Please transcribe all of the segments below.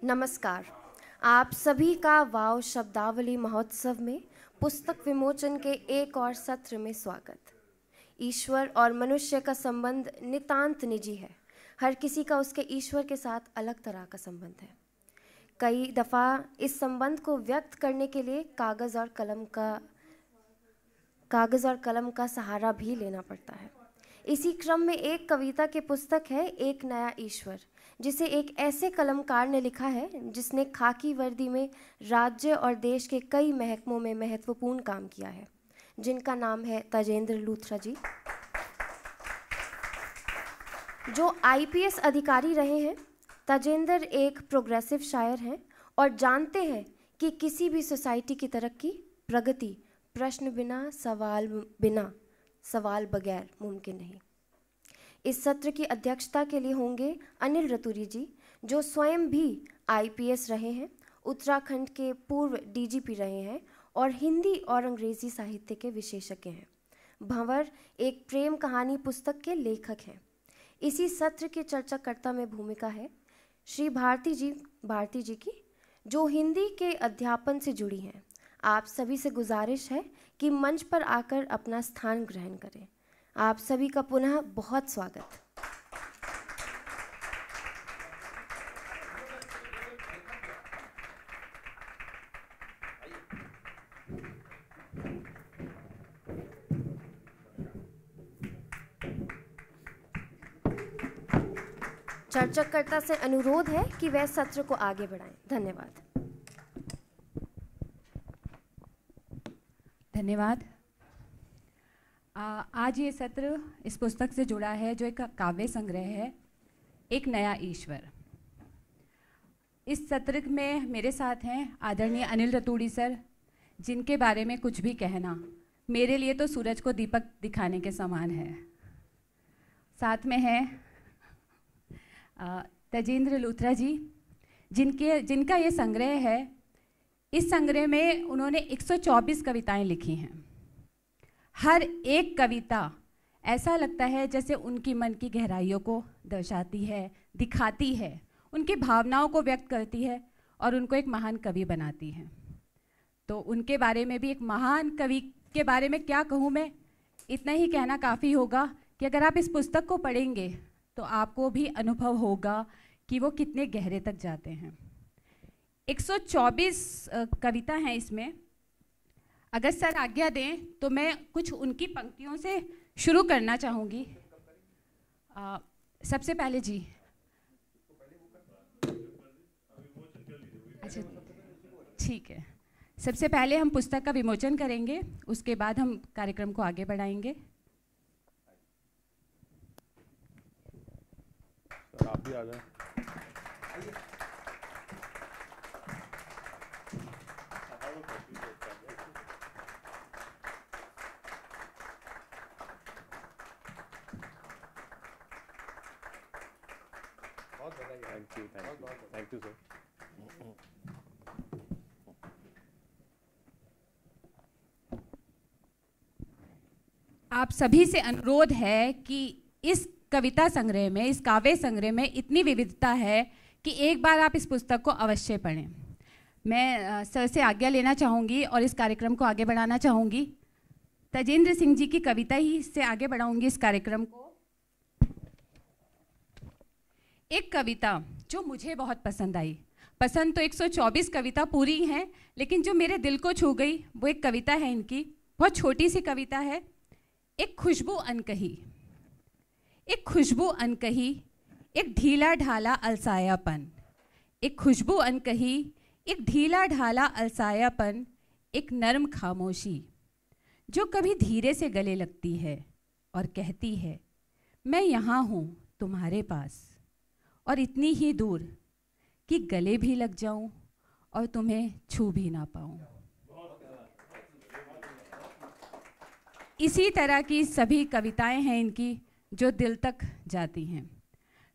नमस्कार। आप सभी का वाव शब्दावली महोत्सव में पुस्तक विमोचन के एक और सत्र में स्वागत। ईश्वर और मनुष्य का संबंध नितांत निजी है। हर किसी का उसके ईश्वर के साथ अलग तरह का संबंध है। कई दफ़ा इस संबंध को व्यक्त करने के लिए कागज़ और कलम का सहारा भी लेना पड़ता है। इसी क्रम में एक कविता की पुस्तक है एक नया ईश्वर, जिसे एक ऐसे कलमकार ने लिखा है जिसने खाकी वर्दी में राज्य और देश के कई महकमों में महत्वपूर्ण काम किया है, जिनका नाम है तजेंद्र लूथरा जी, जो आईपीएस अधिकारी रहे हैं। तजेंद्र एक प्रोग्रेसिव शायर हैं और जानते हैं कि किसी भी सोसाइटी की तरक्की, प्रगति प्रश्न बिना, सवाल बगैर मुमकिन नहीं। इस सत्र की अध्यक्षता के लिए होंगे अनिल रतूरी जी, जो स्वयं भी आईपीएस रहे हैं, उत्तराखंड के पूर्व डीजीपी रहे हैं और हिंदी और अंग्रेजी साहित्य के विशेषज्ञ हैं। भंवर एक प्रेम कहानी पुस्तक के लेखक हैं। इसी सत्र के चर्चाकर्ता में भूमिका है श्री भारती जी की, जो हिंदी के अध्यापन से जुड़ी हैं। आप सभी से गुजारिश है कि मंच पर आकर अपना स्थान ग्रहण करें। आप सभी का पुनः बहुत स्वागत। चर्चाकर्ता से अनुरोध है कि वह सत्र को आगे बढ़ाएं। धन्यवाद। धन्यवाद। आज ये सत्र इस पुस्तक से जुड़ा है जो एक काव्य संग्रह है, एक नया ईश्वर। इस सत्र में मेरे साथ हैं आदरणीय अनिल रतूड़ी सर, जिनके बारे में कुछ भी कहना मेरे लिए तो सूरज को दीपक दिखाने के समान है। साथ में हैं तजेंद्र लूथरा जी, जिनका ये संग्रह है। इस संग्रह में उन्होंने 124 कविताएं लिखी हैं। हर एक कविता ऐसा लगता है जैसे उनकी मन की गहराइयों को दर्शाती है, दिखाती है, उनकी भावनाओं को व्यक्त करती है और उनको एक महान कवि बनाती है। तो उनके बारे में भी, एक महान कवि के बारे में क्या कहूँ मैं, इतना ही कहना काफ़ी होगा कि अगर आप इस पुस्तक को पढ़ेंगे तो आपको भी अनुभव होगा कि वो कितने गहरे तक जाते हैं। 124 कविता हैं इसमें। अगर सर आज्ञा दें तो मैं कुछ उनकी पंक्तियों से शुरू करना चाहूँगी। सबसे पहले जी, अच्छा ठीक है, सबसे पहले हम पुस्तक का विमोचन करेंगे, उसके बाद हम कार्यक्रम को आगे बढ़ाएंगे। आप भी आ जाएं। Thank you sir. आप सभी से अनुरोध है कि इस कविता संग्रह में, इस काव्य संग्रह में इतनी विविधता है कि एक बार आप इस पुस्तक को अवश्य पढ़ें। मैं सर से आज्ञा लेना चाहूँगी और इस कार्यक्रम को आगे बढ़ाना चाहूँगी। तजेंद्र सिंह जी की कविता ही से आगे बढ़ाऊँगी इस कार्यक्रम को। एक कविता जो मुझे बहुत पसंद आई, पसंद तो 124 कविता पूरी हैं, लेकिन जो मेरे दिल को छू गई वो एक कविता है इनकी, बहुत छोटी सी कविता है। एक खुशबू अनकही, एक खुशबू अनकही, एक ढीला ढाला अलसायापन, एक खुशबू अनकही, एक ढीला ढाला अलसायापन, एक नर्म खामोशी जो कभी धीरे से गले लगती है और कहती है मैं यहाँ हूँ तुम्हारे पास, और इतनी ही दूर कि गले भी लग जाऊं और तुम्हें छू भी ना पाऊं। इसी तरह की सभी कविताएं हैं इनकी जो दिल तक जाती हैं।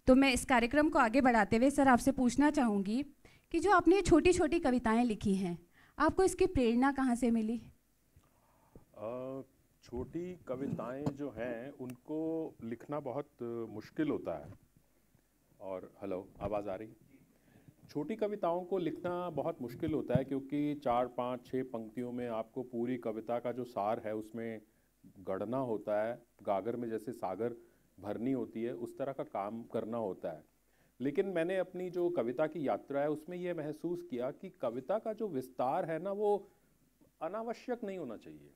तो मैं इस कार्यक्रम को आगे बढ़ाते हुए सर आपसे पूछना चाहूँगी कि जो आपने छोटी छोटी कविताएं लिखी हैं, आपको इसकी प्रेरणा कहाँ से मिली? छोटी कविताएं जो हैं उनको लिखना बहुत मुश्किल होता है। और हेलो, आवाज़ आ रही? छोटी कविताओं को लिखना बहुत मुश्किल होता है, क्योंकि 4, 5, 6 पंक्तियों में आपको पूरी कविता का जो सार है उसमें गढ़ना होता है। गागर में जैसे सागर भरनी होती है, उस तरह का काम करना होता है। लेकिन मैंने अपनी जो कविता की यात्रा है उसमें ये महसूस किया कि कविता का जो विस्तार है ना, वो अनावश्यक नहीं होना चाहिए।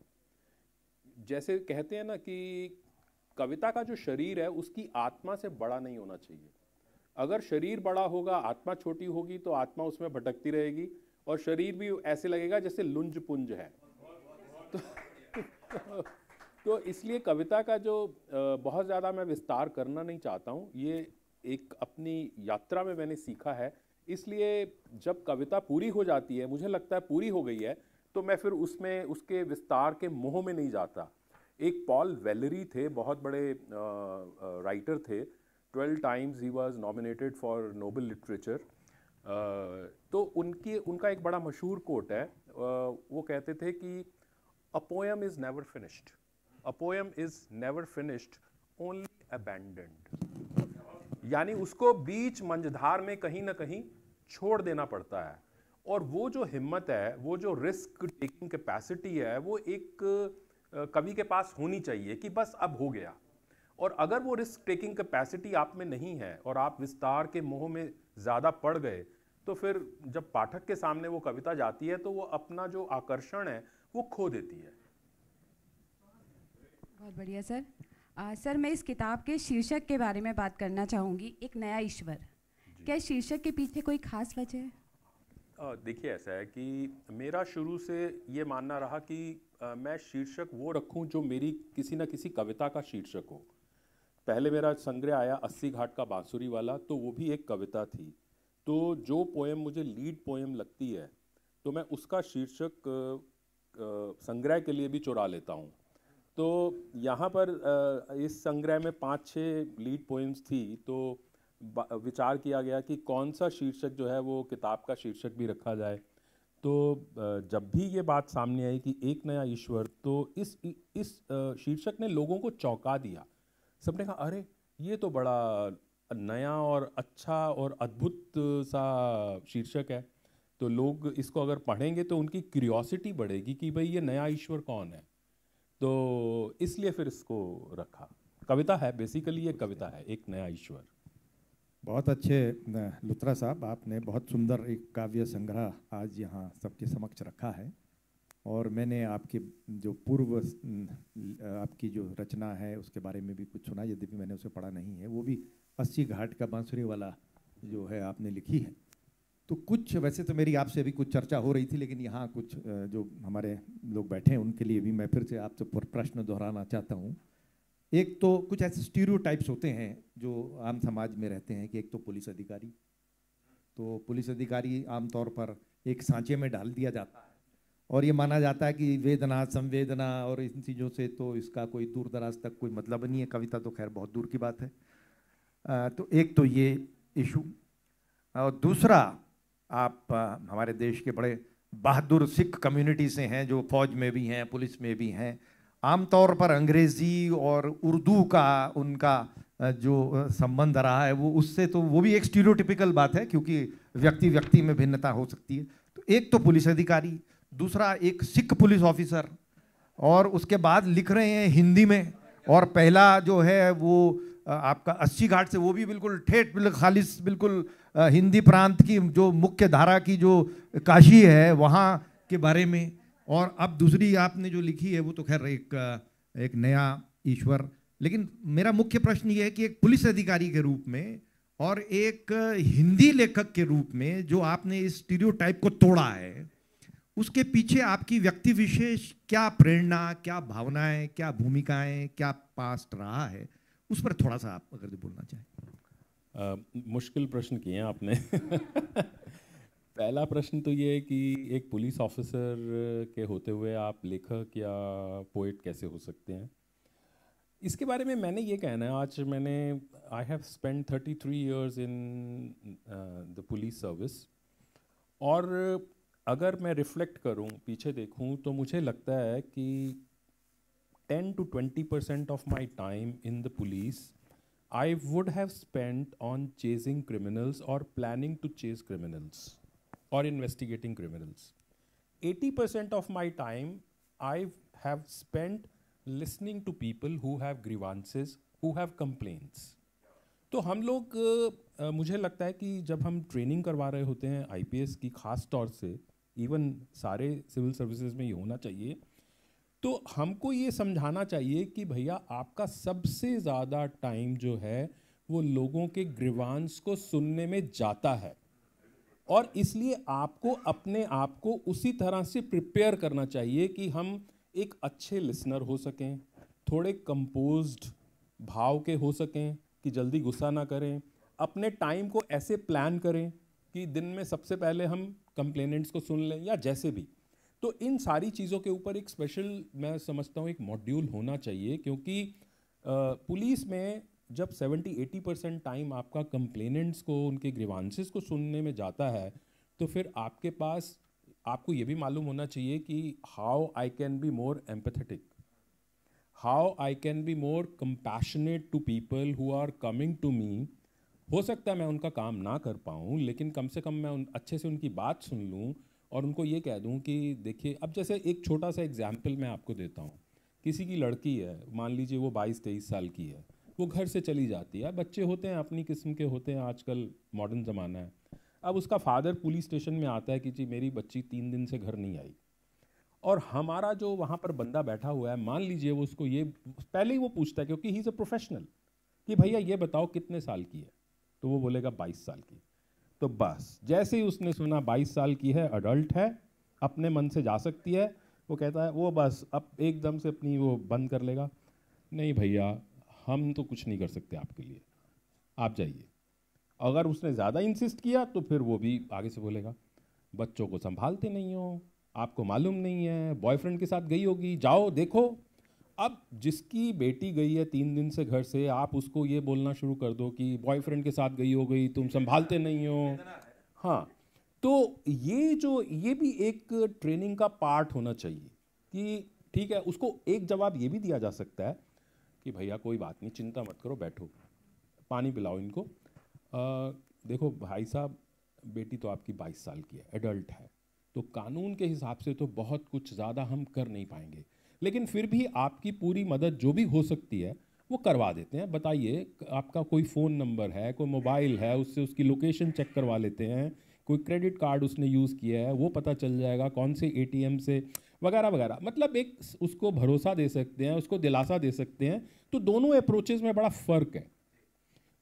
जैसे कहते हैं ना कि कविता का जो शरीर है उसकी आत्मा से बड़ा नहीं होना चाहिए। अगर शरीर बड़ा होगा, आत्मा छोटी होगी, तो आत्मा उसमें भटकती रहेगी और शरीर भी ऐसे लगेगा जैसे लुंज पुंज है। तो इसलिए कविता का जो बहुत ज़्यादा मैं विस्तार करना नहीं चाहता हूँ। ये एक अपनी यात्रा में मैंने सीखा है। इसलिए जब कविता पूरी हो जाती है, मुझे लगता है पूरी हो गई है, तो मैं फिर उसमें उसके विस्तार के मोह में नहीं जाता। एक पॉल वेलेरी थे, बहुत बड़े राइटर थे। 12 times he was nominated for Nobel literature. तो उनका एक बड़ा मशहूर कोट है। वो कहते थे कि a poem is never finished, a poem is never finished, only abandoned. यानी उसको बीच मंझधार में कहीं ना कहीं छोड़ देना पड़ता है। और वो जो हिम्मत है, वो जो रिस्क टेकिंग कैपेसिटी है, वो एक कवि के पास होनी चाहिए कि बस अब हो गया। और अगर वो रिस्क टेकिंग कैपेसिटी आप में नहीं है और आप विस्तार के मोह में ज़्यादा पड़ गए, तो फिर जब पाठक के सामने वो कविता जाती है तो वो अपना जो आकर्षण है वो खो देती है। बहुत बढ़िया सर। सर, मैं इस किताब के शीर्षक के बारे में बात करना चाहूँगी, एक नया ईश्वर। क्या शीर्षक के पीछे कोई खास वजह है? देखिए, ऐसा है कि मेरा शुरू से ये मानना रहा कि मैं शीर्षक वो रखूं जो मेरी किसी न किसी कविता का शीर्षक हो। पहले मेरा संग्रह आया 80 घाट का बांसुरी वाला, तो वो भी एक कविता थी। तो जो पोएम मुझे लीड पोएम लगती है तो मैं उसका शीर्षक संग्रह के लिए भी चुरा लेता हूँ। तो यहाँ पर इस संग्रह में 5-6 लीड पोएम्स थी, तो विचार किया गया कि कौन सा शीर्षक जो है वो किताब का शीर्षक भी रखा जाए। तो जब भी ये बात सामने आई कि एक नया ईश्वर, तो इस शीर्षक ने लोगों को चौंका दिया। सबने कहा, अरे ये तो बड़ा नया और अच्छा और अद्भुत सा शीर्षक है, तो लोग इसको अगर पढ़ेंगे तो उनकी क्यूरियोसिटी बढ़ेगी कि भाई ये नया ईश्वर कौन है। तो इसलिए फिर इसको रखा। कविता है, बेसिकली ये कविता है, एक नया ईश्वर। बहुत अच्छे लुत्रा साहब, आपने बहुत सुंदर एक काव्य संग्रह आज यहाँ सबके समक्ष रखा है। और मैंने आपके जो पूर्व आपकी जो रचना है उसके बारे में भी कुछ सुना, यद्यपि मैंने उसे पढ़ा नहीं है। वो भी 80 घाट का बांसुरी वाला जो है आपने लिखी है। तो कुछ, वैसे तो मेरी आपसे भी कुछ चर्चा हो रही थी, लेकिन यहाँ कुछ जो हमारे लोग बैठे हैं उनके लिए भी मैं फिर से आपसे प्रश्न दोहराना चाहता हूँ। एक तो कुछ ऐसे स्टीरियोटाइप्स होते हैं जो आम समाज में रहते हैं कि एक तो पुलिस अधिकारी, तो पुलिस अधिकारी आमतौर पर एक सांचे में डाल दिया जाता है और ये माना जाता है कि वेदना, संवेदना और इन चीज़ों से तो इसका कोई दूर दराज तक कोई मतलब नहीं है। कविता तो खैर बहुत दूर की बात है। तो एक तो ये इशू, और दूसरा आप हमारे देश के बड़े बहादुर सिख कम्युनिटी से हैं जो फौज में भी हैं, पुलिस में भी हैं। आमतौर पर अंग्रेज़ी और उर्दू का उनका जो संबंध रहा है वो उससे, तो वो भी एक स्टीरियोटिपिकल बात है क्योंकि व्यक्ति व्यक्ति में भिन्नता हो सकती है। तो एक तो पुलिस अधिकारी, दूसरा एक सिख पुलिस ऑफिसर, और उसके बाद लिख रहे हैं हिंदी में। और पहला जो है वो आपका 80 घाट से, वो भी बिल्कुल ठेठ, बिल्कुल खालिस, बिल्कुल हिंदी प्रांत की जो मुख्य धारा की जो काशी है वहाँ के बारे में। और अब दूसरी आपने जो लिखी है वो तो खैर एक नया ईश्वर। लेकिन मेरा मुख्य प्रश्न ये है कि एक पुलिस अधिकारी के रूप में और एक हिंदी लेखक के रूप में जो आपने इस स्टीरियोटाइप को तोड़ा है, उसके पीछे आपकी व्यक्ति विशेष क्या प्रेरणा, क्या भावनाएं, क्या भूमिकाएं, क्या पास्ट रहा है, उस पर थोड़ा सा आप अगर बोलना चाहें। मुश्किल प्रश्न किए हैं आपने। पहला प्रश्न तो ये है कि एक पुलिस ऑफिसर के होते हुए आप लेखक या पोइट कैसे हो सकते हैं। इसके बारे में मैंने ये कहना है, आज मैंने I have spend 33 years in the police service, और अगर मैं रिफ्लेक्ट करूं, पीछे देखूं, तो मुझे लगता है कि 10 to 20% of my time in the police I would have spent on chasing criminals or planning to chase criminals or investigating criminals. 80% of my time I have spent listening to people who have grievances, who have complaints. तो हम लोग मुझे लगता है कि जब हम training करवा रहे होते हैं आईपीएस की, ख़ास तौर से इवन सारे सिविल सर्विसेज में ये होना चाहिए, तो हमको ये समझाना चाहिए कि भैया आपका सबसे ज़्यादा टाइम जो है वो लोगों के ग्रीवांस को सुनने में जाता है, और इसलिए आपको अपने आप को उसी तरह से प्रिपेयर करना चाहिए कि हम एक अच्छे लिसनर हो सकें, थोड़े कंपोज्ड भाव के हो सकें, कि जल्दी गुस्सा ना करें, अपने टाइम को ऐसे प्लान करें कि दिन में सबसे पहले हम कंप्लेनेंट्स को सुन लें या जैसे भी। तो इन सारी चीज़ों के ऊपर एक स्पेशल, मैं समझता हूँ, एक मॉड्यूल होना चाहिए, क्योंकि पुलिस में जब 70-80% टाइम आपका कंप्लेनेंट्स को, उनके ग्रीवांसेस को सुनने में जाता है, तो फिर आपके पास, आपको ये भी मालूम होना चाहिए कि how I can be more empathetic, how I can be more compassionate to people who are coming to me. हो सकता है मैं उनका काम ना कर पाऊँ, लेकिन कम से कम मैं अच्छे से उनकी बात सुन लूँ और उनको ये कह दूँ कि देखिए, अब जैसे एक छोटा सा एग्जाम्पल मैं आपको देता हूँ। किसी की लड़की है, मान लीजिए वो 22-23 साल की है, वो घर से चली जाती है। बच्चे होते हैं, अपनी किस्म के होते हैं, आजकल मॉडर्न ज़माना है। अब उसका फादर पुलिस स्टेशन में आता है कि जी मेरी बच्ची 3 दिन से घर नहीं आई, और हमारा जो वहाँ पर बंदा बैठा हुआ है, मान लीजिए वो उसको ये पहले ही वो पूछता है, क्योंकि ही इज़ अ प्रोफेशनल, कि भैया ये बताओ कितने साल की है, तो वो बोलेगा 22 साल की। तो बस जैसे ही उसने सुना 22 साल की है, अडल्ट है, अपने मन से जा सकती है, वो कहता है, वो बस अब एकदम से अपनी वो बंद कर लेगा, नहीं भैया हम तो कुछ नहीं कर सकते आपके लिए, आप जाइए। अगर उसने ज़्यादा इंसिस्ट किया तो फिर वो भी आगे से बोलेगा, बच्चों को संभालते नहीं हो, आपको मालूम नहीं है, बॉयफ्रेंड के साथ गई होगी, जाओ देखो। अब जिसकी बेटी गई है 3 दिन से घर से, आप उसको ये बोलना शुरू कर दो कि बॉयफ्रेंड के साथ गई हो गई, तुम संभालते नहीं हो। हाँ, तो ये भी एक ट्रेनिंग का पार्ट होना चाहिए कि ठीक है, उसको एक जवाब ये भी दिया जा सकता है कि भैया कोई बात नहीं, चिंता मत करो, बैठो, पानी पिलाओ इनको। देखो भाई साहब, बेटी तो आपकी 22 साल की है, एडल्ट है, तो कानून के हिसाब से तो बहुत कुछ ज़्यादा हम कर नहीं पाएंगे, लेकिन फिर भी आपकी पूरी मदद जो भी हो सकती है वो करवा देते हैं। बताइए, आपका कोई फ़ोन नंबर है, कोई मोबाइल है, उससे उसकी लोकेशन चेक करवा लेते हैं, कोई क्रेडिट कार्ड उसने यूज़ किया है वो पता चल जाएगा, कौन से एटीएम से, वगैरह वगैरह। मतलब एक उसको भरोसा दे सकते हैं, उसको दिलासा दे सकते हैं। तो दोनों अप्रोचेज़ में बड़ा फ़र्क है।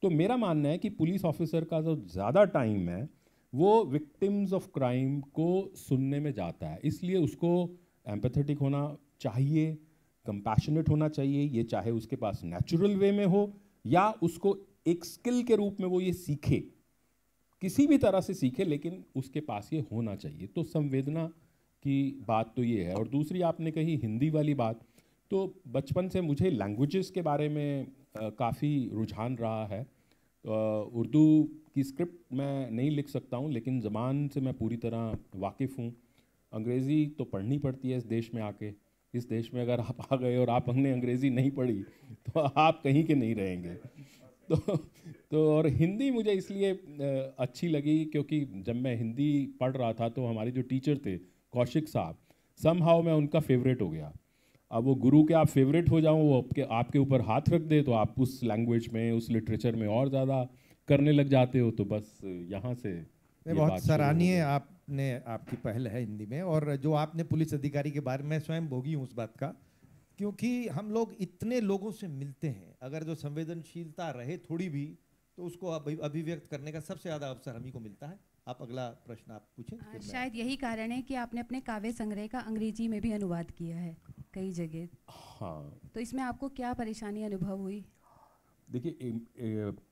तो मेरा मानना है कि पुलिस ऑफिसर का जो ज़्यादा टाइम है वो विक्टिम्स ऑफ क्राइम को सुनने में जाता है, इसलिए उसको एम्पैथेटिक होना चाहिए, कंपैशनेट होना चाहिए, ये चाहे उसके पास नेचुरल वे में हो या उसको एक स्किल के रूप में वो ये सीखे, किसी भी तरह से सीखे, लेकिन उसके पास ये होना चाहिए। तो संवेदना की बात तो ये है। और दूसरी आपने कही हिंदी वाली बात, तो बचपन से मुझे लैंग्वेजेस के बारे में काफ़ी रुझान रहा है। उर्दू की स्क्रिप्ट मैं नहीं लिख सकता हूँ, लेकिन ज़बान से मैं पूरी तरह वाकिफ़ हूँ। अंग्रेज़ी तो पढ़नी पड़ती है इस देश में आके। इस देश में अगर आप आ गए और आपने अंग्रेज़ी नहीं पढ़ी तो आप कहीं के नहीं रहेंगे। तो और हिंदी मुझे इसलिए अच्छी लगी क्योंकि जब मैं हिंदी पढ़ रहा था तो हमारे जो टीचर थे कौशिक साहब, समहाउ मैं उनका फेवरेट हो गया। अब वो गुरु के आप फेवरेट हो जाओ, वो आपके ऊपर हाथ रख दे तो आप उस लैंग्वेज में, उस लिटरेचर में और ज़्यादा करने लग जाते हो। तो बस यहाँ से बहुत सराहनीय आपने, आपकी पहल है हिंदी में। और जो आपने पुलिस अधिकारी के बारे में, स्वयं भोगी हूँ उस बात का, क्योंकि हम लोग इतने लोगों से मिलते हैं, अगर जो संवेदनशीलता रहे थोड़ी भी तो उसको अभिव्यक्त करने का सबसे ज़्यादा अवसर हम ही को मिलता है। आप अगला प्रश्न आप पूछें। शायद यही कारण है कि आपने अपने काव्य संग्रह का अंग्रेजी में भी अनुवाद किया है कई जगह। हाँ, तो इसमें आपको क्या परेशानी अनुभव हुई? देखिए,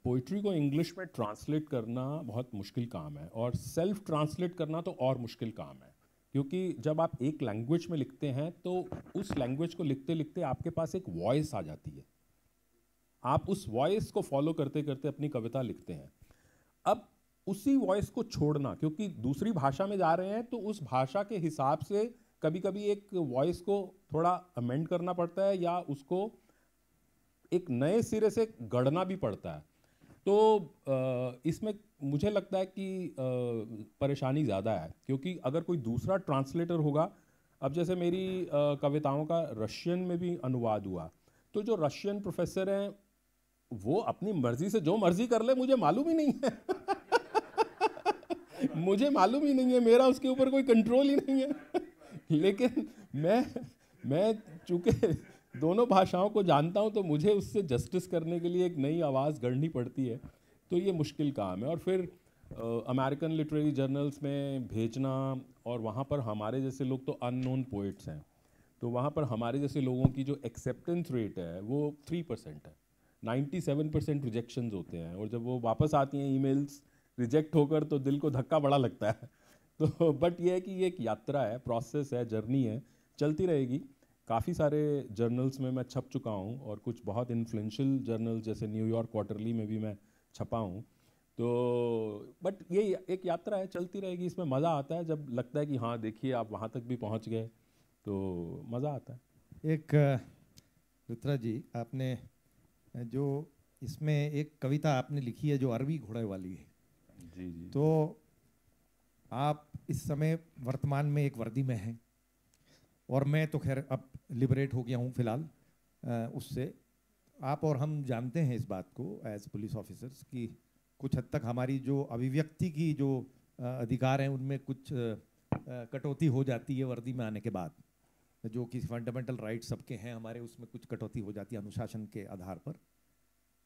पोइट्री को इंग्लिश में ट्रांसलेट करना बहुत मुश्किल काम है, और सेल्फ ट्रांसलेट करना तो और मुश्किल काम है, क्योंकि जब आप एक लैंग्वेज में लिखते हैं तो उस लैंग्वेज को लिखते लिखते आपके पास एक वॉइस आ जाती है, आप उस वॉइस को फॉलो करते करते अपनी कविता लिखते हैं। अब उसी वॉइस को छोड़ना, क्योंकि दूसरी भाषा में जा रहे हैं तो उस भाषा के हिसाब से कभी कभी एक वॉइस को थोड़ा अमेंड करना पड़ता है या उसको एक नए सिरे से गढ़ना भी पड़ता है। तो इसमें मुझे लगता है कि परेशानी ज़्यादा है, क्योंकि अगर कोई दूसरा ट्रांसलेटर होगा, अब जैसे मेरी कविताओं का रशियन में भी अनुवाद हुआ, तो जो रशियन प्रोफेसर हैं वो अपनी मर्जी से जो मर्जी कर ले, मुझे मालूम ही नहीं है मुझे मालूम ही नहीं है, मेरा उसके ऊपर कोई कंट्रोल ही नहीं है लेकिन मैं चूँकि दोनों भाषाओं को जानता हूँ, तो मुझे उससे जस्टिस करने के लिए एक नई आवाज़ गढ़नी पड़ती है, तो ये मुश्किल काम है। और फिर अमेरिकन लिटरेरी जर्नल्स में भेजना, और वहाँ पर हमारे जैसे लोग तो अननोन पोइट्स हैं, तो वहाँ पर हमारे जैसे लोगों की जो एक्सेप्टेंस रेट है वो 3% है। 97% रिजेक्शंस होते हैं, और जब वो वापस आती हैं ईमेल्स रिजेक्ट होकर, तो दिल को धक्का बड़ा लगता है तो बट ये है कि ये एक यात्रा है, प्रोसेस है, जर्नी है, चलती रहेगी। काफ़ी सारे जर्नल्स में मैं छप चुका हूँ, और कुछ बहुत इन्फ्लुएंशियल जर्नल्स जैसे न्यूयॉर्क क्वार्टरली में भी मैं छपा हूँ। तो बट ये एक यात्रा है, चलती रहेगी। इसमें मज़ा आता है जब लगता है कि हाँ देखिए आप वहाँ तक भी पहुँच गए, तो मज़ा आता है। एक लुत्रा जी, आपने जो इसमें एक कविता आपने लिखी है जो अरबी घोड़े वाली है, जी जी, तो आप इस समय वर्तमान में एक वर्दी में हैं, और मैं तो खैर अब लिबरेट हो गया हूँ फिलहाल उससे। आप और हम जानते हैं इस बात को एज पुलिस ऑफिसर्स कि कुछ हद तक हमारी जो अभिव्यक्ति की जो अधिकार हैं उनमें कुछ कटौती हो जाती है वर्दी में आने के बाद। जो कि फंडामेंटल राइट्स सबके हैं हमारे, उसमें कुछ कटौती हो जाती है अनुशासन के आधार पर।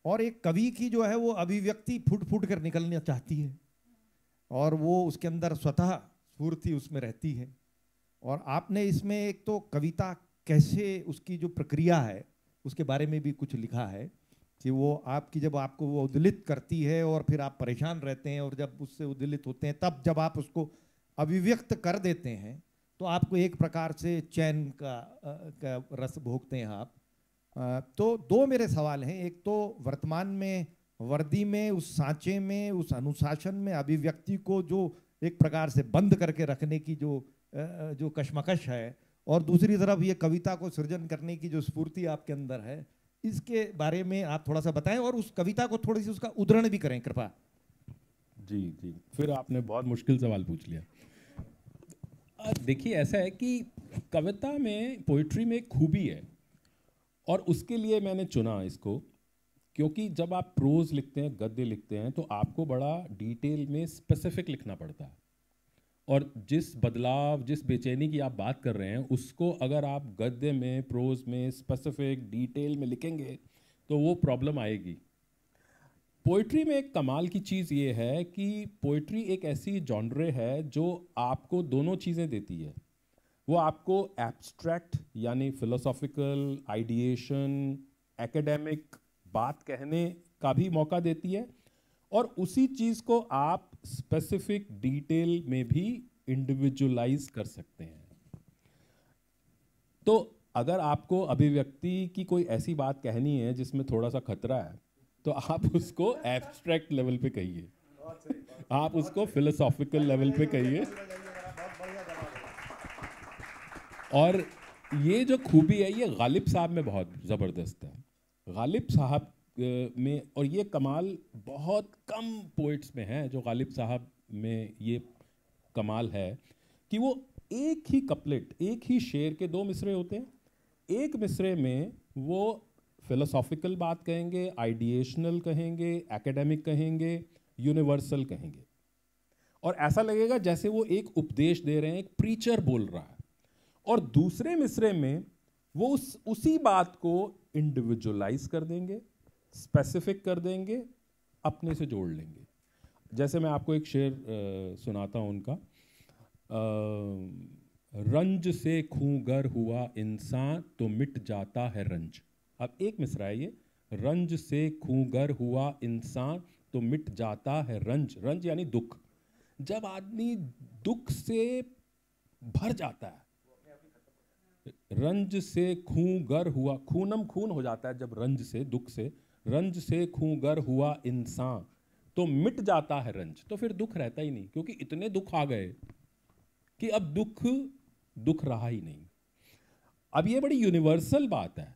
और एक कवि की जो है वो अभिव्यक्ति फूट फूट कर निकलना चाहती है, और वो उसके अंदर स्वतः स्फूर्ति उसमें रहती है। और आपने इसमें एक तो कविता कैसे उसकी जो प्रक्रिया है उसके बारे में भी कुछ लिखा है कि वो आपकी जब आपको वो उद्वेलित करती है और फिर आप परेशान रहते हैं, और जब उससे उद्वेलित होते हैं तब जब आप उसको अभिव्यक्त कर देते हैं तो आपको एक प्रकार से चैन का रस भोगते हैं आप। तो दो मेरे सवाल हैं। एक तो वर्तमान में वर्दी में, उस सांचे में, उस अनुशासन में अभिव्यक्ति को जो एक प्रकार से बंद करके रखने की जो कशमकश है, और दूसरी तरफ ये कविता को सृजन करने की जो स्फूर्ति आपके अंदर है, इसके बारे में आप थोड़ा सा बताएं, और उस कविता को थोड़ी सी उसका उद्धरण भी करें कृपा। जी जी, फिर आपने बहुत मुश्किल सवाल पूछ लिया। देखिए ऐसा है कि कविता में, पोइट्री में एक खूबी है, और उसके लिए मैंने चुना इसको, क्योंकि जब आप प्रोज लिखते हैं, गद्य लिखते हैं, तो आपको बड़ा डिटेल में स्पेसिफिक लिखना पड़ता है। और जिस बदलाव, जिस बेचैनी की आप बात कर रहे हैं, उसको अगर आप गद्य में, प्रोज में स्पेसिफिक डिटेल में लिखेंगे तो वो प्रॉब्लम आएगी। पोइट्री में एक कमाल की चीज़ ये है कि पोइट्री एक ऐसी जॉनरे है जो आपको दोनों चीज़ें देती है। वो आपको एब्स्ट्रैक्ट यानी फिलोसॉफिकल, आइडिएशन, एकेडमिक बात कहने का भी मौका देती है, और उसी चीज़ को आप स्पेसिफिक डिटेल में भी इंडिविजुअलाइज कर सकते हैं। तो अगर आपको अभिव्यक्ति की कोई ऐसी बात कहनी है जिसमें थोड़ा सा खतरा है, तो आप उसको एब्स्ट्रैक्ट लेवल पे कहिए, आप उसको फिलोसॉफिकल लेवल पे कहिए। और ये जो खूबी है ये गालिब साहब में बहुत ज़बरदस्त है। गालिब साहब में, और ये कमाल बहुत कम पोइट्स में है जो गालिब साहब में ये कमाल है कि वो एक ही कपलेट, एक ही शेर के दो मिसरे होते हैं। एक मिसरे में वो फिलोसॉफिकल बात कहेंगे, आइडिएशनल कहेंगे, एकेडमिक कहेंगे, यूनिवर्सल कहेंगे, और ऐसा लगेगा जैसे वो एक उपदेश दे रहे हैं, एक प्रीचर बोल रहा है। और दूसरे मिसरे में वो उसी बात को इंडिविजुअलाइज कर देंगे, स्पेसिफिक कर देंगे, अपने से जोड़ लेंगे। जैसे मैं आपको एक शेर सुनाता हूँ उनका। रंज से खूंगर हुआ इंसान तो मिट जाता है रंज। अब एक मिसरा है ये, रंज से खूंगर हुआ इंसान तो मिट जाता है रंज। रंज यानी दुख। जब आदमी दुख से भर जाता है, रंज से खूंगर हुआ, खूनम खून हो जाता है जब रंज से, दुख से, रंज से खूंगर हुआ इंसान तो मिट जाता है रंज। तो फिर दुख रहता ही नहीं, क्योंकि इतने दुख आ गए कि अब दुख रहा ही नहीं। अब ये बड़ी यूनिवर्सल बात है।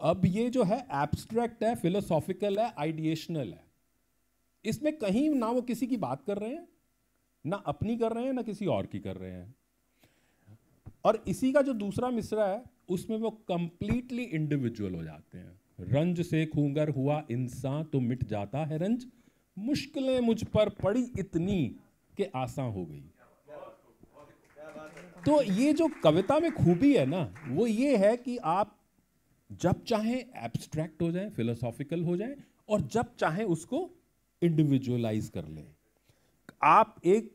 अब ये जो है एब्स्ट्रैक्ट है, फिलोसॉफिकल है, आइडिएशनल है। इसमें कहीं ना वो किसी की बात कर रहे हैं, ना अपनी कर रहे हैं, ना किसी और की कर रहे हैं। और इसी का जो दूसरा मिसरा है उसमें वो कंप्लीटली इंडिविजुअल हो जाते हैं। रंज से खूंगर हुआ इंसान तो मिट जाता है रंज, मुश्किलें मुझ पर पड़ी इतनी कि आसान हो गई। तो ये जो कविता में खूबी है ना, वो ये है कि आप जब चाहें एब्स्ट्रैक्ट हो जाएं, फिलोसॉफिकल हो जाएं, और जब चाहें उसको इंडिविजुअलाइज कर लें। आप एक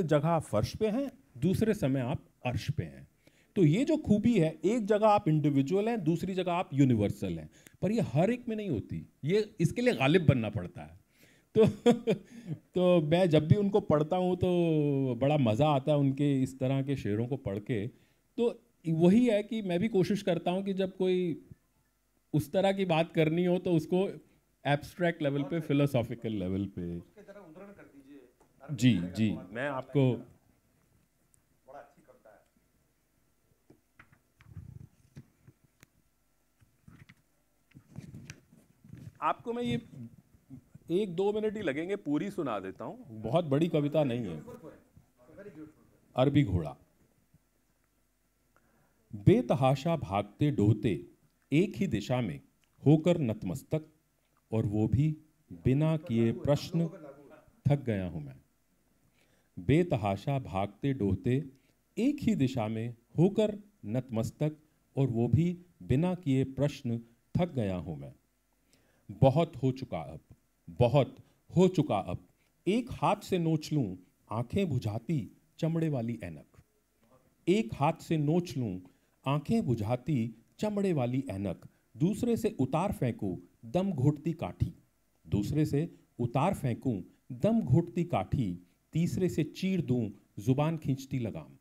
जगह फर्श पे हैं, दूसरे समय आप अर्श पे हैं। तो ये जो खूबी है, एक जगह आप इंडिविजुअल हैं, दूसरी जगह आप यूनिवर्सल हैं, पर ये हर एक में नहीं होती। ये इसके लिए गालिब बनना पड़ता है। तो तो मैं जब भी उनको पढ़ता हूँ तो बड़ा मज़ा आता है उनके इस तरह के शेरों को पढ़ के। तो वही है कि मैं भी कोशिश करता हूँ कि जब कोई उस तरह की बात करनी हो तो उसको एब्स्ट्रैक्ट लेवल पे, फिलोसॉफिकल लेवल पे। जी जी, मैं आपको आपको मैं ये 1-2 मिनट ही लगेंगे, पूरी सुना देता हूँ। बहुत बड़ी कविता नहीं है। अरबी घोड़ा। बेतहाशा भागते डोहते एक ही दिशा में होकर नतमस्तक, और वो भी बिना किए प्रश्न, थक गया हूं मैं। बेतहाशा भागते डोहते एक ही दिशा में होकर नतमस्तक, और वो भी बिना किए प्रश्न, थक गया हूं मैं। बहुत हो चुका अब, बहुत हो चुका अब, एक हाथ से नोच लूं आंखें बुझाती चमड़े वाली ऐनक। एक हाथ से नोच लूं आंखें बुझाती चमड़े वाली ऐनक, दूसरे से उतार फेंकूं दम घोटती काठी। दूसरे से उतार फेंकूं दम घोटती काठी, तीसरे से चीर दूं जुबान खींचती लगाम।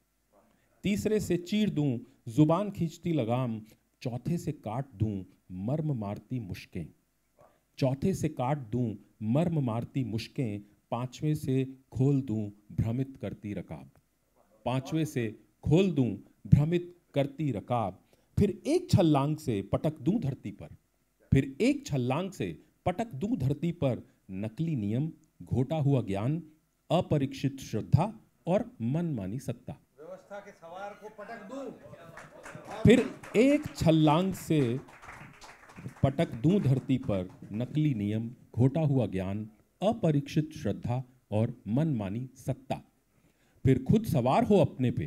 तीसरे से चीर दूं जुबान खींचती लगाम, चौथे से काट दूं मर्म मारती मुश्कें। चौथे से काट दूं मर्म मारती मुश्कें, पांचवें से खोल दूं भ्रमित करती रकाब। पांचवें से खोल दूं भ्रमित करती रकाब, फिर एक छलांग से पटक दूं धरती पर। फिर एक छलांग से पटक दूं धरती पर, नकली नियम, घोटा हुआ ज्ञान, अपरीक्षित श्रद्धा और मनमानी सत्ता। व्यवस्था के सवार को पटक दूं। फिर एक छलांग से पटक दूं धरती पर, नकली नियम, घोटा हुआ ज्ञान, अपरीक्षित श्रद्धा और मनमानी सत्ता। फिर खुद सवार हो अपने पे,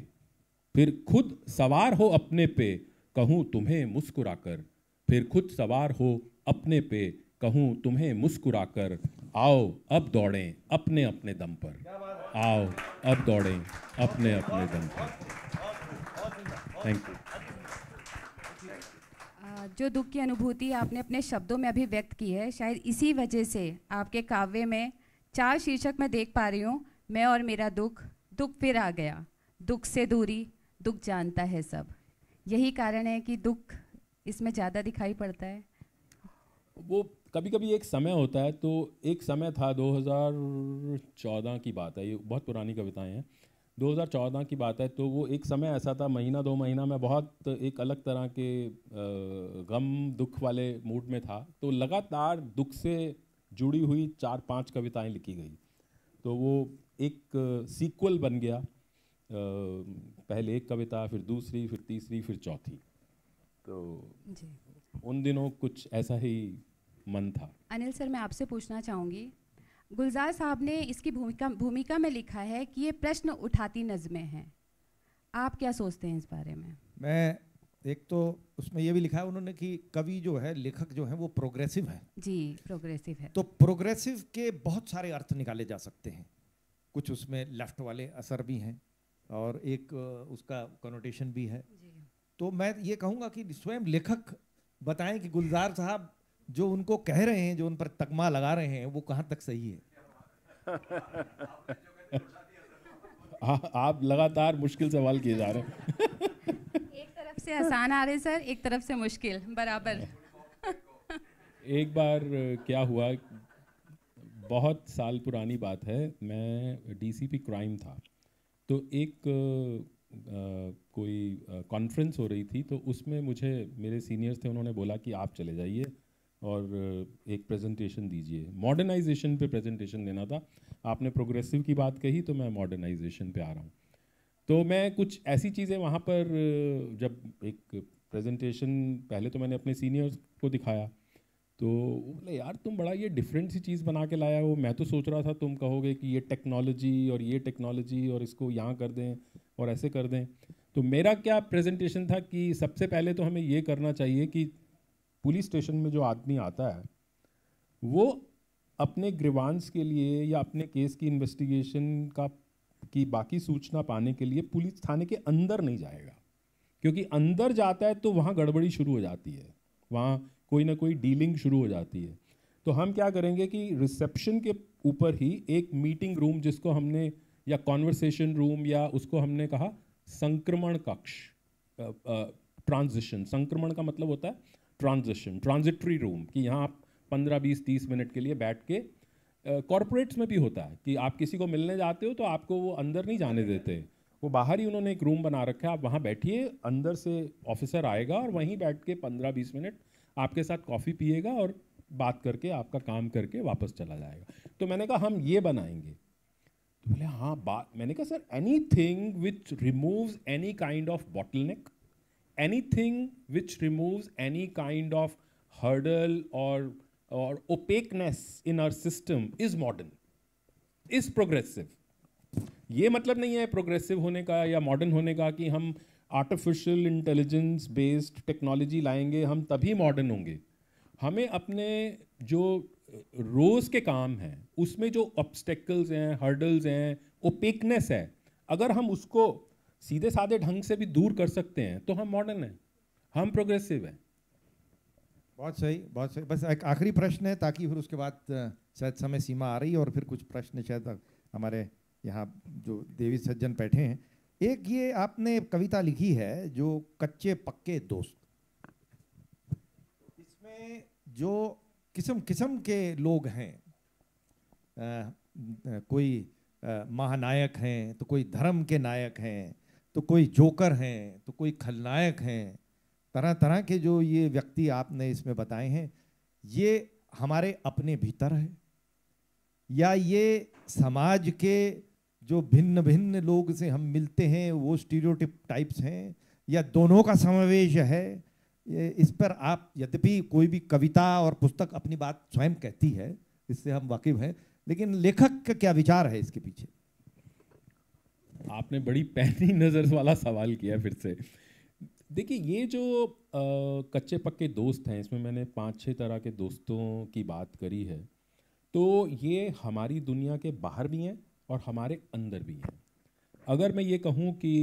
फिर खुद सवार हो अपने पे, कहूं तुम्हें मुस्कुराकर। फिर खुद सवार हो अपने पे, कहूं तुम्हें मुस्कुराकर, आओ अब दौड़ें अपने अपने दम पर। आओ अब दौड़ें अपने अपने दम पर। Thank you. जो दुख की अनुभूति आपने अपने शब्दों में अभी व्यक्त की है, शायद इसी वजह से आपके काव्य में 4 शीर्षक मैं देख पा रही हूँ। मैं और मेरा दुख, दुख फिर आ गया, दुख से दूरी, दुख जानता है सब। यही कारण है कि दुख इसमें ज़्यादा दिखाई पड़ता है। वो कभी कभी एक समय होता है। तो एक समय था, 2014 की बात है, ये बहुत पुरानी कविताएं हैं, 2014 की बात है। तो वो एक समय ऐसा था, महीना 2 महीना मैं बहुत एक अलग तरह के गम दुख वाले मूड में था। तो लगातार दुख से जुड़ी हुई 4-5 कविताएं लिखी गई। तो वो एक सीक्वल बन गया। पहले एक कविता, फिर दूसरी, फिर तीसरी, फिर चौथी। तो जी, उन दिनों कुछ ऐसा ही मन था। अनिल सर, मैं आपसे पूछना चाहूँगी, गुलजार साहब ने इसकी भूमिका में लिखा है कि ये प्रश्न उठाती नज़में हैं। आप क्या सोचते हैं इस बारे में? मैं एक तो उसमें ये भी लिखा है उन्होंने कि कवि जो है, लेखक जो है, वो प्रोग्रेसिव है। जी, प्रोग्रेसिव है। तो प्रोग्रेसिव के बहुत सारे अर्थ निकाले जा सकते हैं। कुछ उसमें लेफ्ट वाले असर भी हैं और एक उसका कनोटेशन भी है। तो मैं ये कहूँगा कि स्वयं लेखक बताएं कि गुलजार साहब जो उनको कह रहे हैं, जो उन पर तकमा लगा रहे हैं, वो कहाँ तक सही है। आप लगातार मुश्किल सवाल किए जा रहे हैं। एक तरफ से आसान आ रहे सर, एक तरफ से मुश्किल, बराबर। एक बार क्या हुआ, बहुत साल पुरानी बात है, मैं डीसीपी क्राइम था। तो एक कोई कॉन्फ्रेंस हो रही थी, तो उसमें मुझे मेरे सीनियर्स थे, उन्होंने बोला कि आप चले जाइए और एक प्रेजेंटेशन दीजिए। मॉडर्नाइजेशन पे प्रेजेंटेशन देना था। आपने प्रोग्रेसिव की बात कही तो मैं मॉडर्नाइजेशन पे आ रहा हूँ। तो मैं कुछ ऐसी चीज़ें वहाँ पर जब एक प्रेजेंटेशन पहले तो मैंने अपने सीनियर्स को दिखाया, तो बोले यार तुम बड़ा ये डिफरेंट सी चीज़ बना के लाया हो, मैं तो सोच रहा था तुम कहोगे कि ये टेक्नोलॉजी और ये टेक्नोलॉजी और इसको यहाँ कर दें और ऐसे कर दें। तो मेरा क्या प्रेजेंटेशन था कि सबसे पहले तो हमें ये करना चाहिए कि पुलिस स्टेशन में जो आदमी आता है वो अपने ग्रीवांस के लिए या अपने केस की इन्वेस्टिगेशन की बाकी सूचना पाने के लिए पुलिस थाने के अंदर नहीं जाएगा, क्योंकि अंदर जाता है तो वहाँ गड़बड़ी शुरू हो जाती है, वहाँ कोई ना कोई डीलिंग शुरू हो जाती है। तो हम क्या करेंगे कि रिसेप्शन के ऊपर ही एक मीटिंग रूम, जिसको हमने या कॉन्वर्सेशन रूम या उसको हमने कहा संक्रमण कक्ष, ट्रांजिशन, संक्रमण का मतलब होता है ट्रांजिशन, ट्रांजिटरी रूम, कि यहाँ आप 15, 20, 30 मिनट के लिए बैठ के, कॉरपोरेट्स में भी होता है कि आप किसी को मिलने जाते हो तो आपको वो अंदर नहीं जाने देते, वो बाहर ही उन्होंने एक रूम बना रखा है, आप वहाँ बैठिए, अंदर से ऑफिसर आएगा और वहीं बैठ के 15-20 मिनट आपके साथ कॉफ़ी पिएगा और बात करके आपका काम करके वापस चला जाएगा। तो मैंने कहा हम ये बनाएंगे। तो बोले हाँ बात, मैंने कहा sir anything which removes any kind of bottleneck, anything which removes any kind of hurdle और opaqueness in our system is modern, is progressive। ये मतलब नहीं है प्रोग्रेसिव होने का या मॉडर्न होने का कि हम आर्टिफिशियल इंटेलिजेंस बेस्ड टेक्नोलॉजी लाएंगे हम तभी मॉडर्न होंगे। हमें अपने जो रोज़ के काम हैं उसमें जो ऑब्स्टेकल्स हैं, हर्डल्स हैं, ओपेकनेस है, अगर हम उसको सीधे साधे ढंग से भी दूर कर सकते हैं तो हम मॉडर्न हैं, हम प्रोग्रेसिव हैं। बहुत सही, बहुत सही। बस एक आखिरी प्रश्न है, ताकि फिर उसके बाद शायद समय सीमा आ रही है और फिर कुछ प्रश्न शायद हमारे यहाँ जो देवी सज्जन बैठे हैं। एक ये आपने कविता लिखी है जो कच्चे पक्के दोस्त, इसमें जो किस्म किस्म के लोग हैं, कोई महानायक हैं तो कोई धर्म के नायक हैं, तो कोई जोकर हैं, तो कोई खलनायक हैं, तरह तरह के जो ये व्यक्ति आपने इसमें बताए हैं, ये हमारे अपने भीतर है या ये समाज के जो भिन्न भिन्न लोग से हम मिलते हैं वो स्टीरियोटिप टाइप्स हैं, या दोनों का समावेश है? इस पर आप, यद्यपि कोई भी कविता और पुस्तक अपनी बात स्वयं कहती है, इससे हम वाकिफ हैं, लेकिन लेखक का क्या विचार है इसके पीछे? आपने बड़ी पैनी नज़र वाला सवाल किया फिर से। देखिए ये जो कच्चे पक्के दोस्त हैं, इसमें मैंने 5-6 तरह के दोस्तों की बात करी है। तो ये हमारी दुनिया के बाहर भी हैं और हमारे अंदर भी हैं। अगर मैं ये कहूँ कि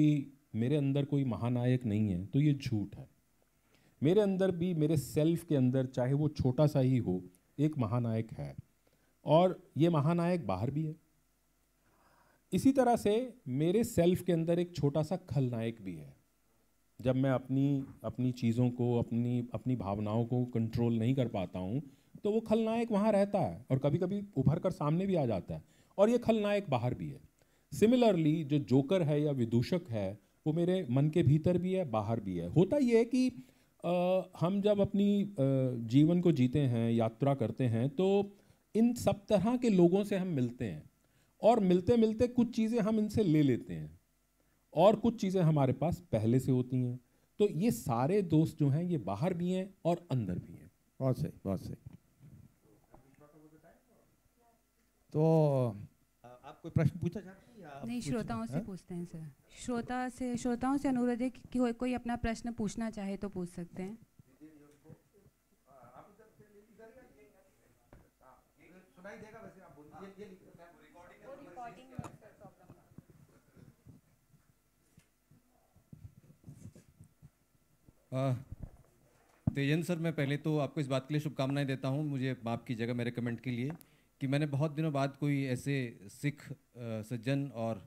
मेरे अंदर कोई महानायक नहीं है तो ये झूठ है। मेरे अंदर भी, मेरे सेल्फ के अंदर, चाहे वो छोटा सा ही हो, एक महानायक है और ये महानायक बाहर भी है। इसी तरह से मेरे सेल्फ के अंदर एक छोटा सा खलनायक भी है। जब मैं अपनी चीज़ों को, अपनी भावनाओं को कंट्रोल नहीं कर पाता हूँ तो वो खलनायक वहाँ रहता है और कभी कभी उभर कर सामने भी आ जाता है, और ये खलनायक बाहर भी है। सिमिलरली जो जोकर है या विदूषक है वो मेरे मन के भीतर भी है, बाहर भी है। होता ये है कि हम जब अपनी जीवन को जीते हैं, यात्रा करते हैं, तो इन सब तरह के लोगों से हम मिलते हैं और मिलते मिलते कुछ चीज़ें हम इनसे ले लेते हैं और कुछ चीज़ें हमारे पास पहले से होती हैं। तो ये सारे दोस्त जो हैं ये बाहर भी हैं और अंदर भी हैं। बहुत सही, बहुत सही। तो आप कोई प्रश्न पूछना चाहते हैं? नहीं, श्रोताओं से पूछते हैं सर। श्रोताओं से अनुरोध है कि कोई अपना प्रश्न पूछना चाहे तो पूछ सकते हैं। तेजन सर, मैं पहले तो आपको इस बात के लिए शुभकामनाएं देता हूं, मुझे माफ़ कीजिएगा मेरे कमेंट के लिए, कि मैंने बहुत दिनों बाद कोई ऐसे सिख सज्जन और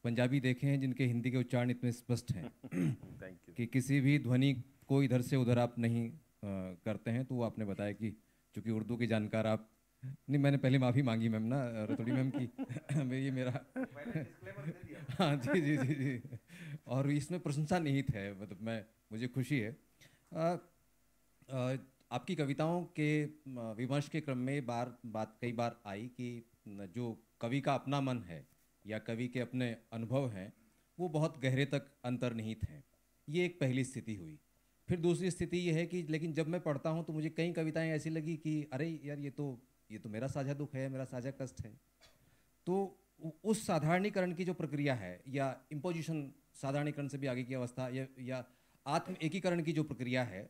पंजाबी देखे हैं जिनके हिंदी के उच्चारण इतने स्पष्ट हैं कि किसी भी ध्वनि को इधर से उधर आप नहीं करते हैं। तो वो आपने बताया कि चूँकि उर्दू के जानकार आप नहीं, मैंने पहले माफ़ी मांगी मैम रतौड़ी मैम की ये मेरा हाँ जी जी जी जी और इसमें प्रशंसा निहित है, मतलब मुझे खुशी है। आपकी कविताओं के विमर्श के क्रम में बात कई बार आई कि जो कवि का अपना मन है या कवि के अपने अनुभव हैं वो बहुत गहरे तक अंतर्निहित हैं। ये एक पहली स्थिति हुई। फिर दूसरी स्थिति ये है कि लेकिन जब मैं पढ़ता हूँ तो मुझे कई कविताएं ऐसी लगी कि अरे यार ये तो मेरा साझा दुख है, मेरा साझा कष्ट है। तो उस साधारणीकरण की जो प्रक्रिया है या इम्पोजिशन, साधारणीकरण से भी आगे की अवस्था या आत्म एकीकरण की जो प्रक्रिया है,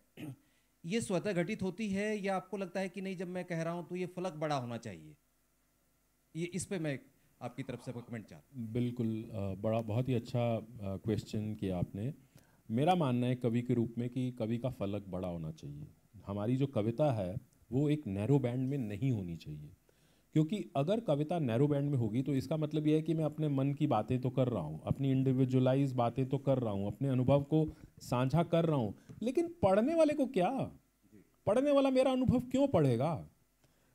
ये स्वतः घटित होती है या आपको लगता है कि नहीं जब मैं कह रहा हूँ तो ये फलक बड़ा होना चाहिए? ये इस पे मैं आपकी तरफ से कमेंट चाहता हूँ। बिल्कुल, बहुत ही अच्छा क्वेश्चन किया आपने। मेरा मानना है कवि के रूप में कि कवि का फलक बड़ा होना चाहिए। हमारी जो कविता है वो एक नैरो बैंड में नहीं होनी चाहिए, क्योंकि अगर कविता नैरो बैंड में होगी तो इसका मतलब यह है कि मैं अपने मन की बातें तो कर रहा हूँ, अपनी इंडिविजुअलाइज बातें तो कर रहा हूँ, अपने अनुभव को साझा कर रहा हूँ, लेकिन पढ़ने वाले को क्या? पढ़ने वाला मेरा अनुभव क्यों पढ़ेगा?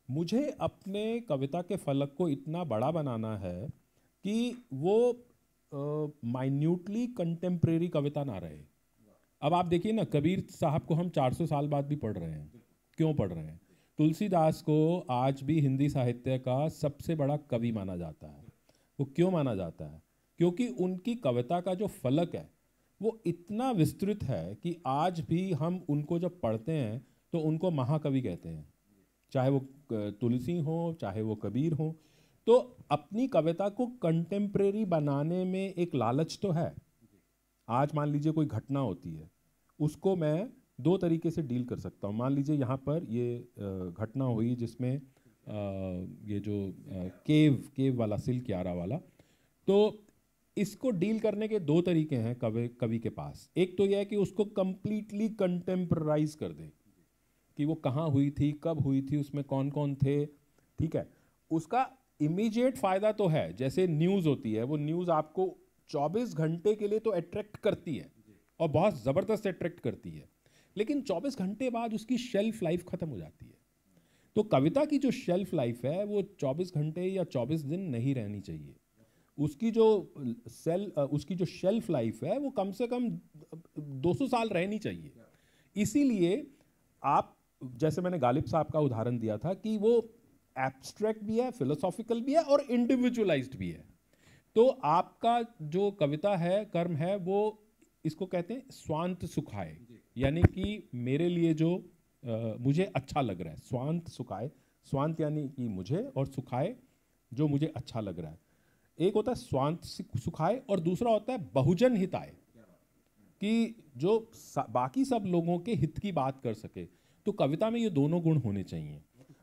मुझे अपने कविता के फलक को इतना बड़ा बनाना है कि वो माइन्यूटली कंटेम्प्रेरी कविता ना रहे। अब आप देखिए ना, कबीर साहब को हम 400 साल बाद भी पढ़ रहे हैं। क्यों पढ़ रहे हैं? तुलसीदास को आज भी हिंदी साहित्य का सबसे बड़ा कवि माना जाता है। वो क्यों माना जाता है? क्योंकि उनकी कविता का जो फलक है वो इतना विस्तृत है कि आज भी हम उनको जब पढ़ते हैं तो उनको महाकवि कहते हैं, चाहे वो तुलसी हो चाहे वो कबीर हो। तो अपनी कविता को कंटेम्प्रेरी बनाने में एक लालच तो है। आज मान लीजिए कोई घटना होती है, उसको मैं दो तरीके से डील कर सकता हूँ। मान लीजिए यहाँ पर ये घटना हुई जिसमें ये जो केव वाला सिल्क यारा वाला, तो इसको डील करने के दो तरीके हैं कवि के पास। एक तो यह है कि उसको कंप्लीटली कंटेम्पराइज कर दे कि वो कहाँ हुई थी, कब हुई थी, उसमें कौन कौन थे, ठीक है। उसका इमीडिएट फायदा तो है, जैसे न्यूज़ होती है, वो न्यूज़ आपको 24 घंटे के लिए तो अट्रैक्ट करती है और बहुत ज़बरदस्त अट्रैक्ट करती है, लेकिन 24 घंटे बाद उसकी शेल्फ लाइफ खत्म हो जाती है। तो कविता की जो शेल्फ लाइफ है वो 24 घंटे या 24 दिन नहीं रहनी चाहिए। उसकी जो शेल्फ लाइफ है वो कम से कम 200 साल रहनी चाहिए। इसीलिए आप, जैसे मैंने गालिब साहब का उदाहरण दिया था कि वो एब्स्ट्रैक्ट भी है, फिलोसॉफिकल भी है और इंडिविजुअलाइज्ड भी है। तो आपका जो कविता है, कर्म है, वो इसको कहते हैं स्वांत सुखाए, यानी कि मेरे लिए जो मुझे अच्छा लग रहा है, स्वांत सुखाए। स्वांत यानी कि मुझे, और सुखाए जो मुझे अच्छा लग रहा है। एक होता है स्वांत सुखाए और दूसरा होता है बहुजन हिताय, कि जो बाकी सब लोगों के हित की बात कर सके। तो कविता में ये दोनों गुण होने चाहिए।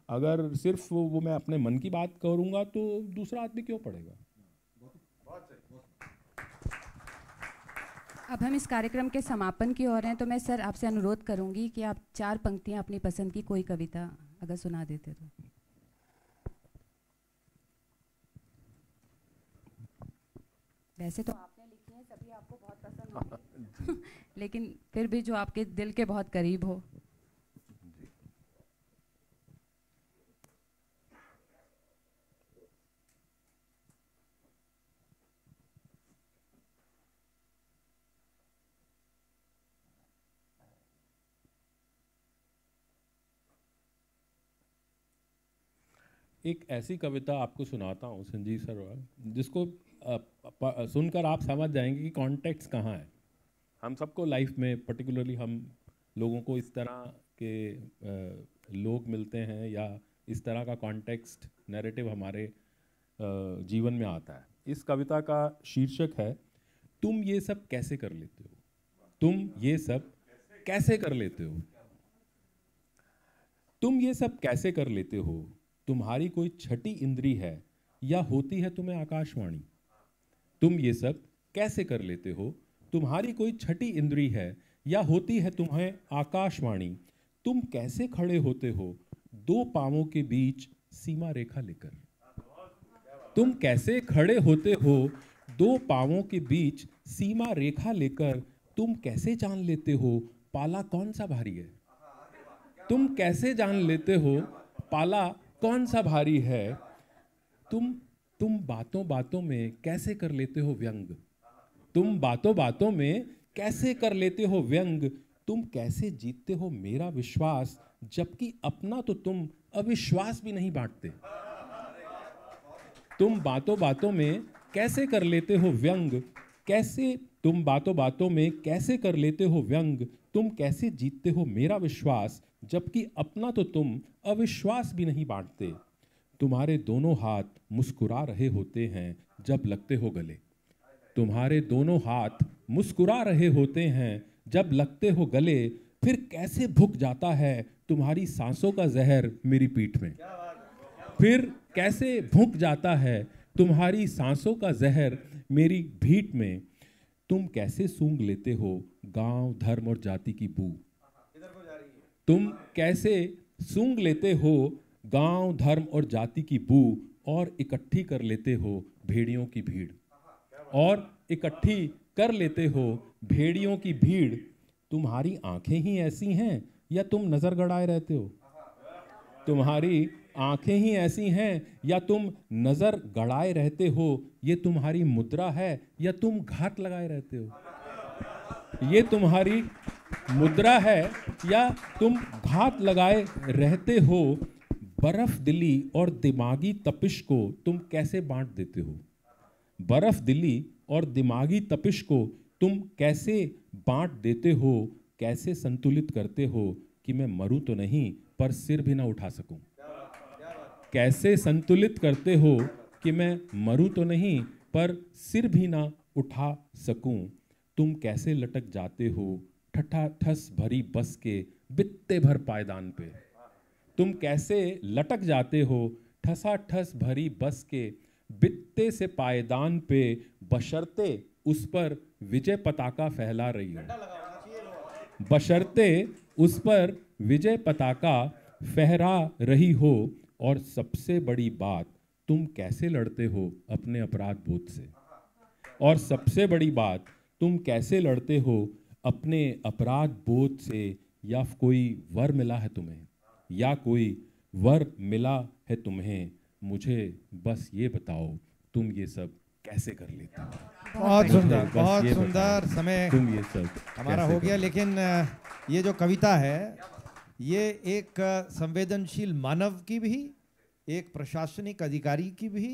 अगर सिर्फ वो मैं अपने मन की बात करूंगा तो दूसरा आदमी क्यों पढ़ेगा? अब हम इस कार्यक्रम के समापन की ओर हैं, तो मैं सर आपसे अनुरोध करूंगी कि आप 4 पंक्तियां अपनी पसंद की कोई कविता अगर सुना देते तो। वैसे तो आपने लिखी है, सभी आपको बहुत पसंद होंगी लेकिन फिर भी जो आपके दिल के बहुत करीब हो। एक ऐसी कविता आपको सुनाता हूँ संजीव सर, जिसको सुनकर आप समझ जाएंगे कि कॉन्टेक्स्ट कहाँ है। हम सबको लाइफ में, पर्टिकुलरली हम लोगों को इस तरह के लोग मिलते हैं या इस तरह का कॉन्टेक्स्ट नैरेटिव हमारे जीवन में आता है। इस कविता का शीर्षक है तुम ये सब कैसे कर लेते हो। तुम ये सब कैसे कर लेते हो। तुम ये सब कैसे कर लेते हो। तुम्हारी कोई छठी इंद्री है या होती है तुम्हें आकाशवाणी। तुम ये सब कैसे कर लेते हो। तुम्हारी कोई छठी इंद्री है या होती है तुम्हें आकाशवाणी। तुम कैसे खड़े होते हो 2 पांवों के बीच सीमा रेखा लेकर। तुम कैसे खड़े होते हो 2 पांवों के बीच सीमा रेखा लेकर। तुम कैसे जान लेते हो पाला कौन सा भारी है। तुम कैसे जान लेते हो पाला कौन सा भारी है। तुम बातों बातों में कैसे कर लेते हो व्यंग। तुम बातों बातों में कैसे कर लेते हो व्यंग, तुम कैसे जीतते हो मेरा विश्वास, जबकि अपना तो तुम अविश्वास भी नहीं बांटते। तुम बातों बातों में कैसे कर लेते हो व्यंग, तुम बातों बातों में कैसे कर लेते हो व्यंग, तुम कैसे जीतते हो मेरा विश्वास, जबकि अपना तो तुम अविश्वास भी नहीं बांटते। तुम्हारे दोनों हाथ मुस्कुरा रहे होते हैं जब लगते हो गले, तुम्हारे दोनों हाथ मुस्कुरा रहे होते हैं जब लगते हो गले, फिर कैसे भुक जाता है तुम्हारी सांसों का जहर मेरी पीठ में, फिर कैसे भुक जाता है तुम्हारी सांसों का जहर मेरी भीट में। तुम कैसे सूंघ लेते हो गांव धर्म और जाति की बू, तुम कैसे सूंघ लेते हो गांव धर्म और जाति की बू, और इकट्ठी कर लेते हो भेड़ियों की भीड़, और इकट्ठी कर लेते हो भेड़ियों की भीड़। तुम्हारी आंखें ही ऐसी हैं या तुम नजर गड़ाए रहते हो, तुम्हारी आंखें ही ऐसी हैं या तुम नजर गड़ाए रहते हो, ये तुम्हारी मुद्रा है या तुम घात लगाए रहते हो, ये तुम्हारी मुद्रा है या तुम घात लगाए रहते हो। बर्फ दिली और दिमागी तपिश को तुम कैसे बांट देते हो, बर्फ दिली और दिमागी तपिश को तुम कैसे बांट देते हो, कैसे संतुलित करते हो कि मैं मरूं तो नहीं पर सिर भी ना उठा सकूं, कैसे संतुलित करते हो कि मैं मरूं तो नहीं पर सिर भी ना उठा सकूं। तुम कैसे लटक जाते हो ठठाठस भरी बस के बित्ते भर पायदान पे, तुम कैसे लटक जाते हो ठसाठस भरी बस के बित्ते से पायदान पे, बशर्ते उस पर विजय पताका फहरा रही हो, बशर्ते उस पर विजय पताका फहरा रही हो। और सबसे बड़ी बात, तुम कैसे लड़ते हो अपने अपराध बोध से, और सबसे बड़ी बात, तुम कैसे लड़ते हो अपने अपराध बोध से। या कोई वर मिला है तुम्हें, या कोई वर मिला है तुम्हें, मुझे बस ये बताओ तुम ये सब कैसे कर लेते हो। बहुत सुंदर, बस बहुत ये सुंदर। बताओ, समय तुम ये सब हमारा कैसे हो गया, कर लेकिन ये जो कविता है ये एक संवेदनशील मानव की भी, एक प्रशासनिक अधिकारी की भी,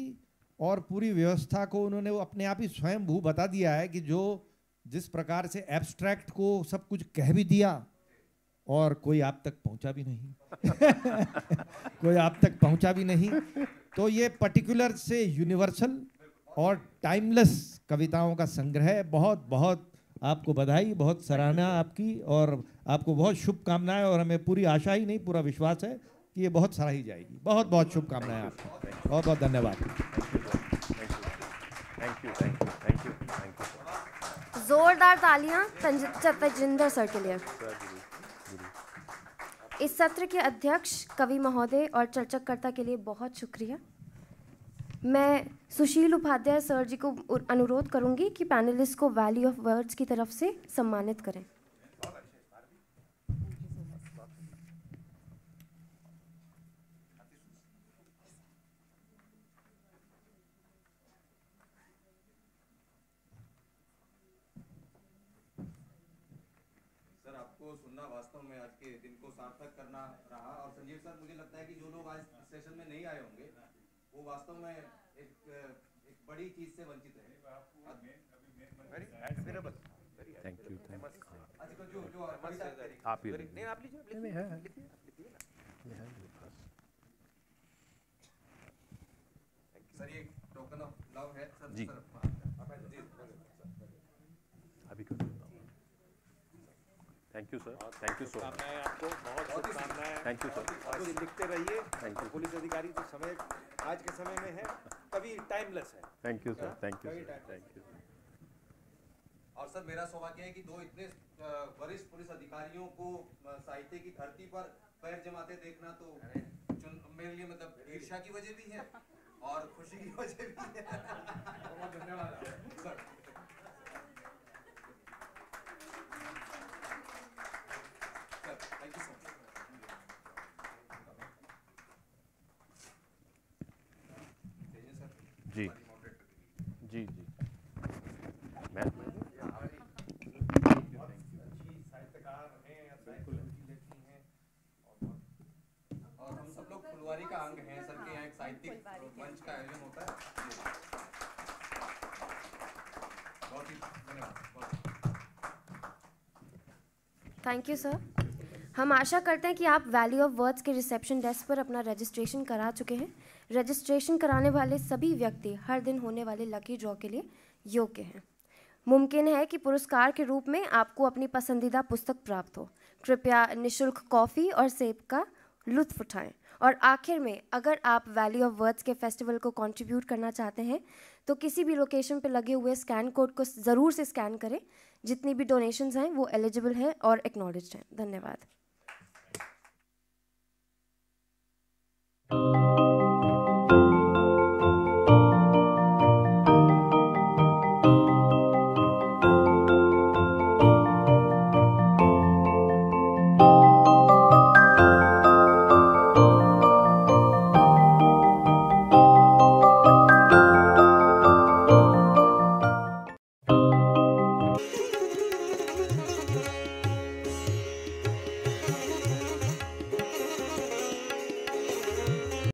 और पूरी व्यवस्था को उन्होंने वो अपने आप ही स्वयं भू बता दिया है कि जो जिस प्रकार से एब्स्ट्रैक्ट को सब कुछ कह भी दिया और कोई आप तक पहुंचा भी नहीं कोई आप तक पहुंचा भी नहीं। तो ये पर्टिकुलर से यूनिवर्सल और टाइमलेस कविताओं का संग्रह है। बहुत बहुत आपको बधाई, बहुत सराहना आपकी, और आपको बहुत शुभकामनाएं, और हमें पूरी आशा ही नहीं पूरा विश्वास है कि ये बहुत सराही जाएगी। बहुत बहुत शुभकामनाएं आपको, बहुत बहुत धन्यवाद। Thank you, thank you, thank you, thank you. जोरदार तालियां तजिंदर सर के लिए। इस सत्र के अध्यक्ष कवि महोदय और चर्चाकर्ता के लिए बहुत शुक्रिया। मैं सुशील उपाध्याय सर जी को अनुरोध करूंगी कि पैनलिस्ट को वैल्यू ऑफ वर्ड्स की तरफ से सम्मानित करें। सर, आपको सुनना वास्तव में आज के दिन को सार्थक करना रहा। और संजीव सर, मुझे लगता है कि जो लोग आज सेशन में नहीं आए होंगे वो वास्तव में एक बड़ी चीज से वंचित है। Thank you, thank you. आप ही नहीं, आप लीजिए। सर, ये टोकन ऑफ लव है सर। जी। अभी कर देता हूँ। Thank you sir, thank you so much. आपको बहुत शुभकामनाएं। Thank you sir. और लिखते रहिए। Thank you. पुलिस अधिकारी जो समय आज के समय में है, कभी टाइमलेस है। Thank you sir, thank you sir, thank you. और सर, मेरा सौभाग्य है कि दो इतने वरिष्ठ पुलिस अधिकारियों को साहित्य की धरती पर पैर जमाते देखना तो मेरे लिए मतलब ईर्ष्या की वजह भी है और खुशी की वजह भी है। बहुत धन्यवाद sir. Thank you so much. जी जी जी। मैं फुलवारी का अंग है सर के यहाँ एक साहित्यिक मंच का आयोजन होता है। बहुत ही धन्यवाद। Thank you sir. हम आशा करते हैं कि आप वैली ऑफ वर्ड्स के रिसेप्शन डेस्क पर अपना रजिस्ट्रेशन करा चुके हैं। रजिस्ट्रेशन कराने वाले सभी व्यक्ति हर दिन होने वाले लकी ड्रॉ के लिए योग्य हैं। मुमकिन है कि पुरस्कार के रूप में आपको अपनी पसंदीदा पुस्तक प्राप्त हो। कृपया निःशुल्क कॉफ़ी और सेब का लुत्फ़ उठाएं। और आखिर में, अगर आप वैली ऑफ वर्ड्स के फेस्टिवल को कंट्रीब्यूट करना चाहते हैं तो किसी भी लोकेशन पर लगे हुए स्कैन कोड को ज़रूर से स्कैन करें। जितनी भी डोनेशंस हैं वो एलिजिबल हैं और एक्नॉलेज्ड हैं। धन्यवाद।